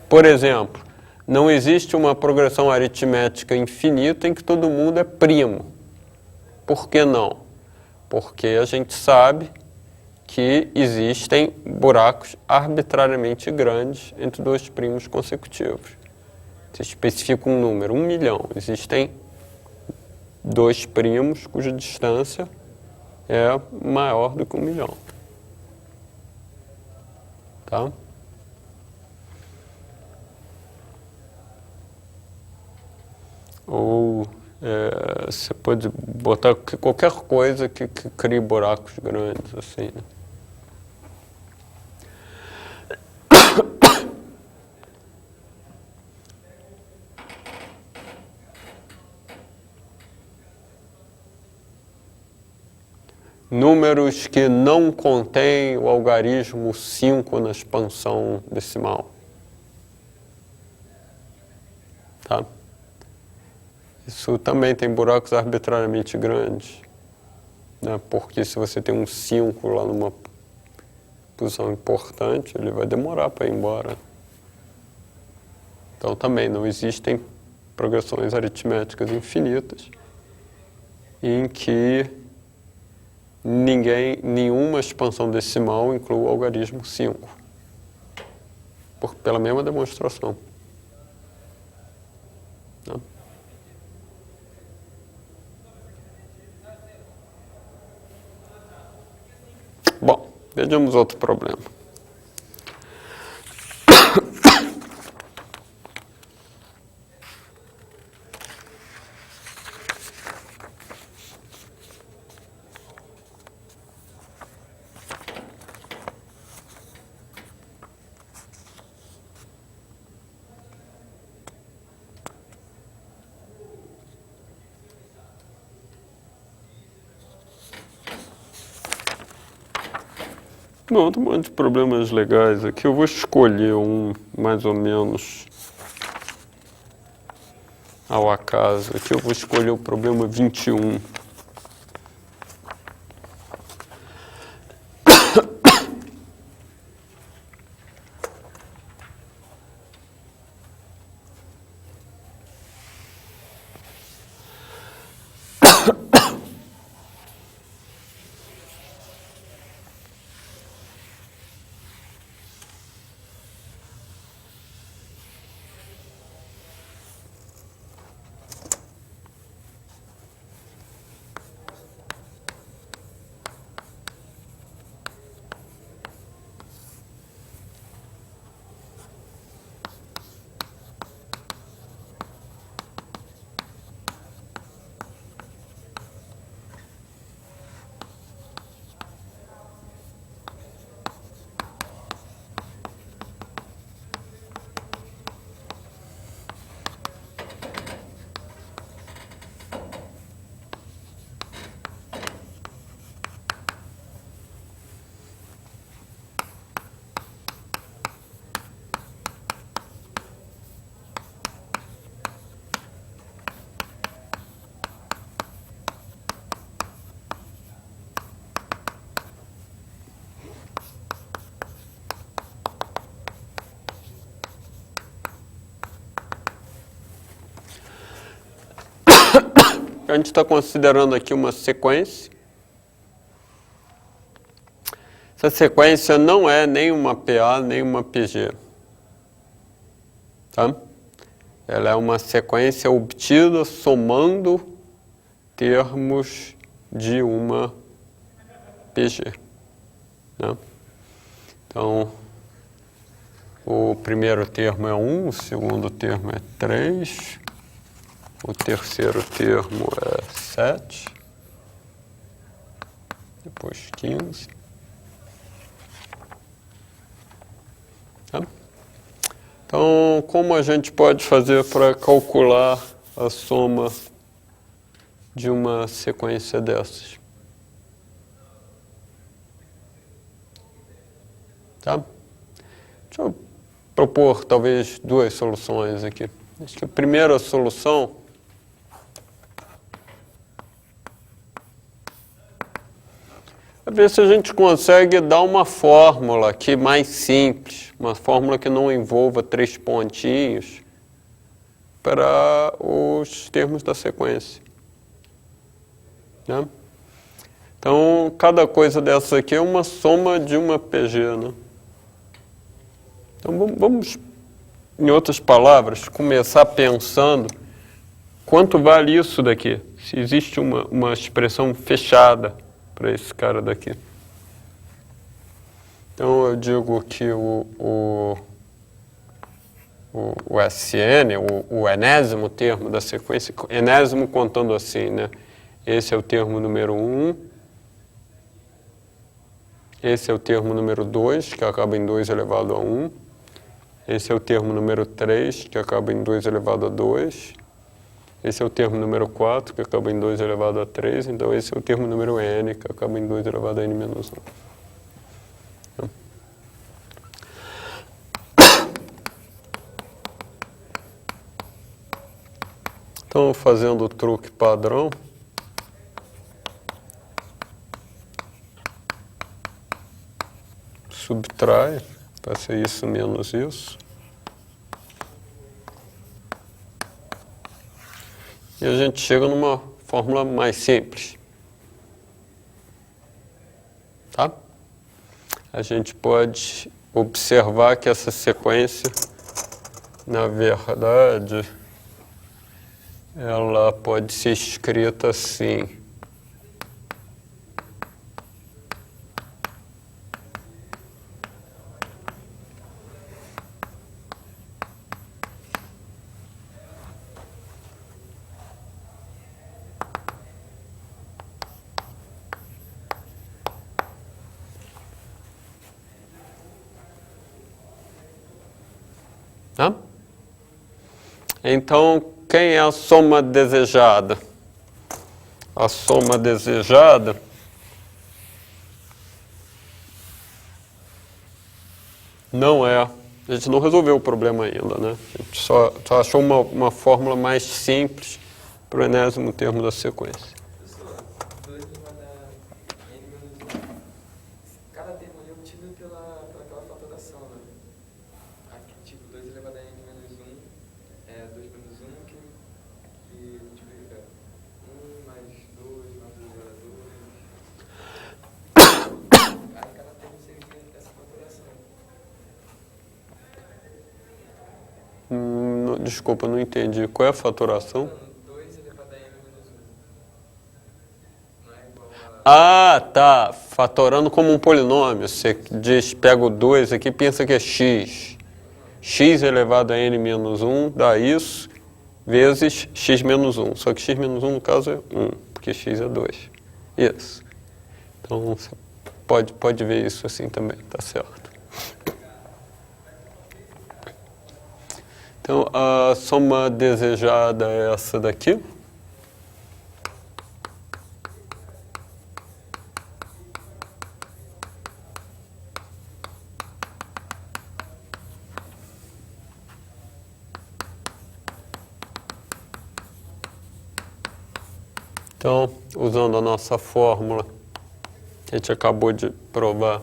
Por exemplo, não existe uma progressão aritmética infinita em que todo mundo é primo. Por que não? Porque a gente sabe que existem buracos arbitrariamente grandes entre dois primos consecutivos. Você especifica um número, 1 milhão. Existem dois primos cuja distância é maior do que 1 milhão. Tá? Ou você pode botar qualquer coisa que crie buracos grandes, assim, né? Números que não contêm o algarismo 5 na expansão decimal. Tá? Isso também tem buracos arbitrariamente grandes, né? Porque se você tem um 5 lá numa posição importante, ele vai demorar para ir embora. Então também não existem progressões aritméticas infinitas em que nenhuma expansão decimal inclui o algarismo 5, pela mesma demonstração. Né? Bom, vejamos outro problema. Bom, tem um monte de problemas legais aqui. Eu vou escolher um mais ou menos ao acaso. Aqui eu vou escolher o problema 21. A gente está considerando aqui uma sequência. Essa sequência não é nem uma PA, nem uma PG. Tá? Ela é uma sequência obtida somando termos de uma PG. Né? Então, o primeiro termo é 1, o segundo termo é 3, o terceiro termo é 7, depois 15. Tá? Então, como a gente pode fazer para calcular a soma de uma sequência dessas? Tá? Deixa eu propor talvez duas soluções aqui. Acho que a primeira solução é ver se a gente consegue dar uma fórmula aqui mais simples, uma fórmula que não envolva 3 pontinhos para os termos da sequência. Né? Então, cada coisa dessa aqui é uma soma de uma PG. Né? Então, vamos, em outras palavras, começar pensando quanto vale isso daqui, se existe uma expressão fechada para esse cara daqui. Então eu digo que o SN, o enésimo termo da sequência, enésimo contando assim, né? Esse é o termo número 1, esse é o termo número 2, que acaba em 2 elevado a 1, esse é o termo número 3, que acaba em 2 elevado a 2, esse é o termo número 4, que acaba em 2 elevado a 3. Então, esse é o termo número n, que acaba em 2 elevado a n menos 1. Então, fazendo o truque padrão, subtrai, vai ser isso menos isso. E a gente chega numa fórmula mais simples. Tá? A gente pode observar que essa sequência, na verdade, ela pode ser escrita assim. Tá? Então, quem é a soma desejada? A soma desejada Não é. A gente não resolveu o problema ainda, né? A gente só achou uma fórmula mais simples para o enésimo termo da sequência. Professor, 2 elevado a n menos 1. Cada termo ali é obtido pelaquela fatoração, né? Aqui, tipo, 2 elevado a n menos 1 é 2 menos 1 que multiplica 1 mais 2 mais 2 elevado a 2. Aí cada termo seria essa fatoração. Desculpa, não entendi. Qual é a fatoração? 2 elevado a n menos 1. Não é igual a... Ah, tá. Fatorando como um polinômio. Você diz, pega o 2 aqui e pensa que é x. X elevado a n menos 1 dá isso, vezes x menos 1. Só que x menos 1 no caso é 1, porque x é 2. Isso. Então você pode ver isso assim também, tá certo. Então a soma desejada é essa daqui. Então, usando a nossa fórmula que a gente acabou de provar,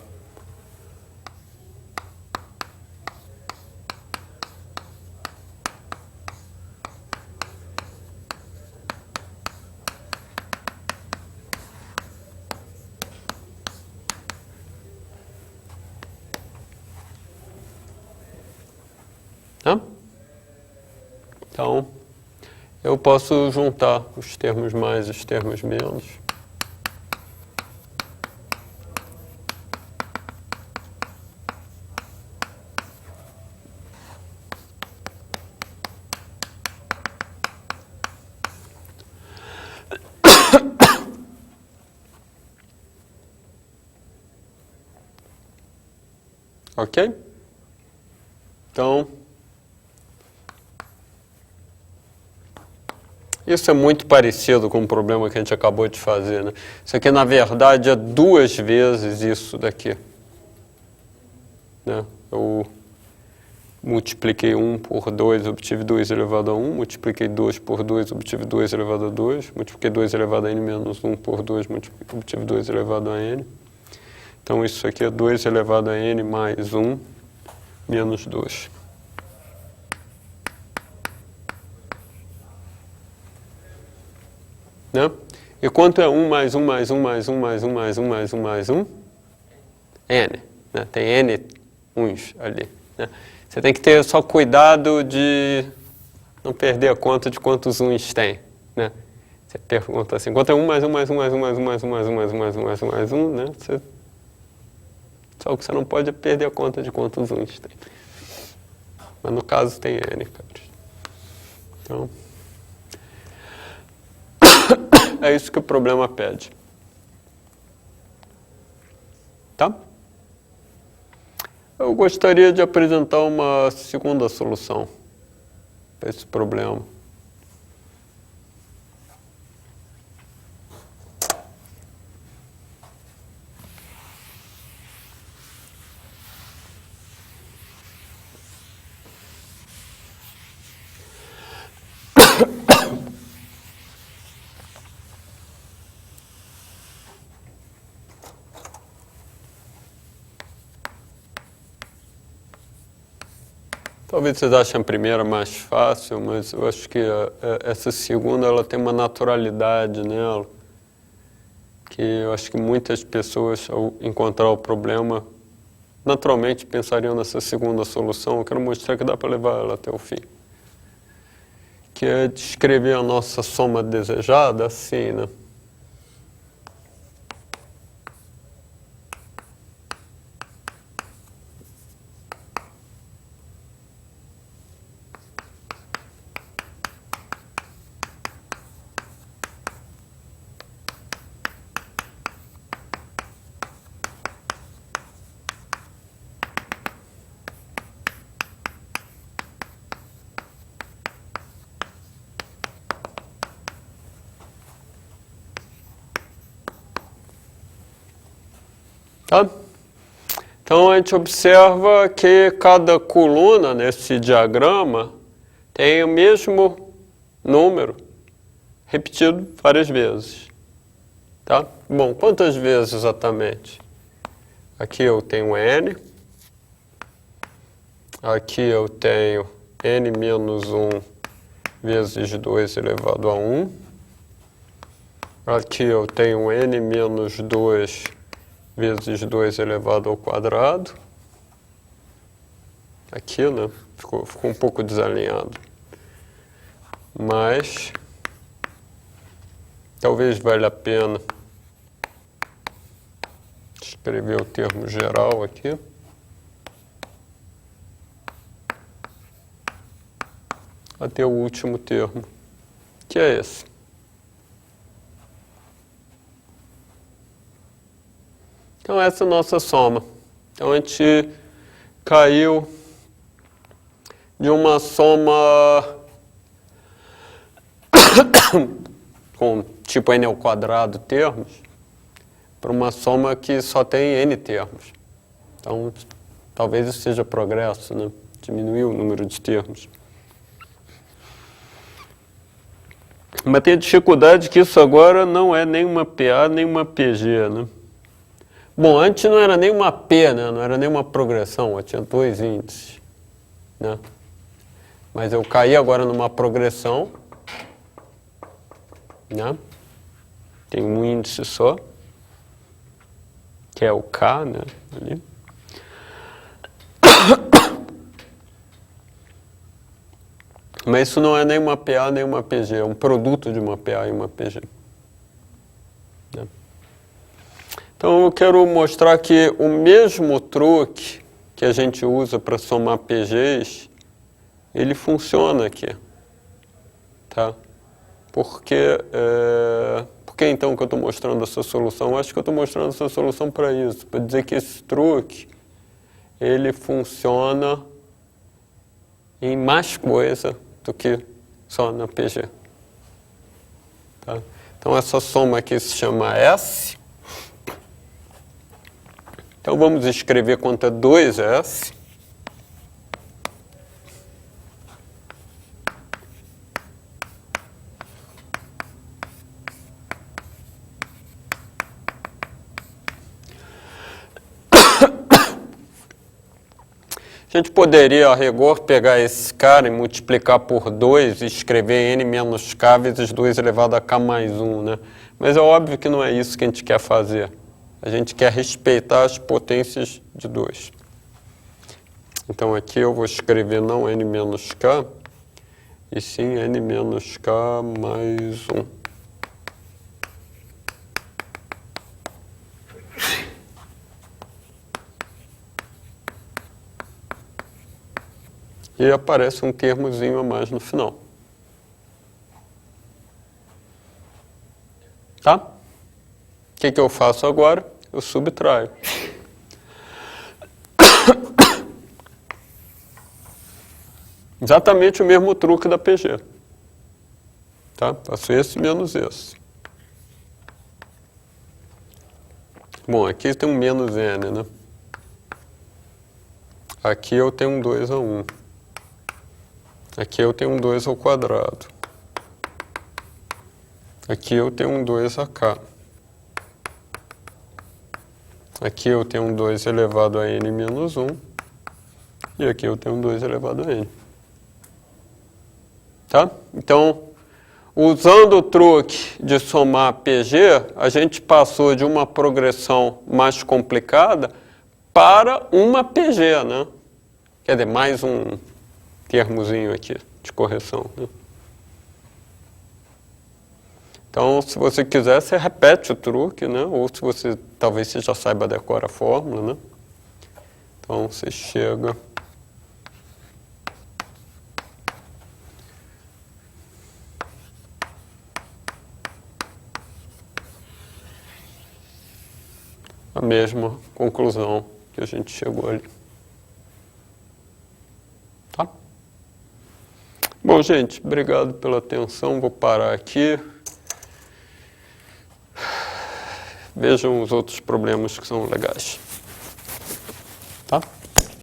tá? Então, eu posso juntar os termos mais e os termos menos. Ok? Então, isso é muito parecido com o problema que a gente acabou de fazer, né? Isso aqui, na verdade, é 2 vezes isso daqui, né? Eu multipliquei 1 por 2, obtive 2 elevado a 1. Multipliquei 2 por 2, obtive 2 elevado a 2. Multipliquei 2 elevado a n menos 1 por 2, obtive 2 elevado a n. Então, isso aqui é 2 elevado a n mais 1 menos 2. Né? E quanto é 1 mais 1 mais 1 mais 1 mais 1 mais 1 mais 1 mais 1? N. Né? Tem N uns ali. Né? Você tem que ter só cuidado de não perder a conta de quantos uns tem. Né? Você pergunta assim, quanto é 1 mais 1 mais 1 mais 1 mais 1 mais 1 mais 1 mais 1 mais 1 mais 1 mais 1, né? Só que você não pode perder a conta de quantos uns tem. Mas no caso tem N, cara. Então, é isso que o problema pede. Tá? Eu gostaria de apresentar uma segunda solução para esse problema. Talvez vocês achem a primeira mais fácil, mas eu acho que essa segunda ela tem uma naturalidade nela, que eu acho que muitas pessoas, ao encontrar o problema, naturalmente pensariam nessa segunda solução. Eu quero mostrar que dá para levar ela até o fim. Que é descrever a nossa soma desejada assim, né? Tá? Então a gente observa que cada coluna nesse diagrama tem o mesmo número repetido várias vezes. Tá? Bom, quantas vezes exatamente? Aqui eu tenho n. Aqui eu tenho n menos 1 vezes 2 elevado a 1. Aqui eu tenho n menos 2 vezes 2 elevado ao quadrado. Aqui, né? Ficou um pouco desalinhado. Mas talvez valha a pena escrever o termo geral aqui. Até o último termo, que é esse. Então essa é a nossa soma. Então a gente caiu de uma soma com tipo n ao quadrado termos para uma soma que só tem n termos. Então talvez isso seja progresso, né? Diminuir o número de termos. Mas tem a dificuldade que isso agora não é nem uma PA nem uma PG, né? Bom, antes não era nem uma P, né? Não era nem uma progressão, eu tinha dois índices, né? Mas eu caí agora numa progressão, né? Tem um índice só, que é o K, né? Ali. Mas isso não é nem uma PA nem uma PG, é um produto de uma PA e uma PG. Né? Então eu quero mostrar que o mesmo truque que a gente usa para somar PGs, ele funciona aqui. Tá? Por que então que eu estou mostrando essa solução? Eu acho que eu estou mostrando essa solução para isso, para dizer que esse truque, ele funciona em mais coisa do que só na PG. Tá? Então essa soma aqui se chama S. Então vamos escrever quanto é 2S. A gente poderia, a rigor, pegar esse cara e multiplicar por 2 e escrever n menos k vezes 2 elevado a k mais 1, né? Mas é óbvio que não é isso que a gente quer fazer. A gente quer respeitar as potências de 2. Então aqui eu vou escrever não n menos k, e sim n menos k mais 1. E aparece um termozinho a mais no final. Tá? O que eu faço agora? Eu subtraio. Exatamente o mesmo truque da PG. Tá? Faço esse menos esse. Bom, aqui tem um menos n, né? Aqui eu tenho um 2 a 1. Aqui eu tenho um 2 ao quadrado. Aqui eu tenho um 2 a k. Aqui eu tenho um 2 elevado a n menos 1. E aqui eu tenho um 2 elevado a n. Tá? Então, usando o truque de somar PG, a gente passou de uma progressão mais complicada para uma PG, né? Quer dizer, mais um termozinho aqui de correção, né? Então, se você quiser, você repete o truque, né? Ou se você, talvez você já saiba decorar a fórmula, né? Então, você chega... a mesma conclusão que a gente chegou ali. Tá? Bom, gente, obrigado pela atenção. Vou parar aqui. Vejam os outros problemas que são legais.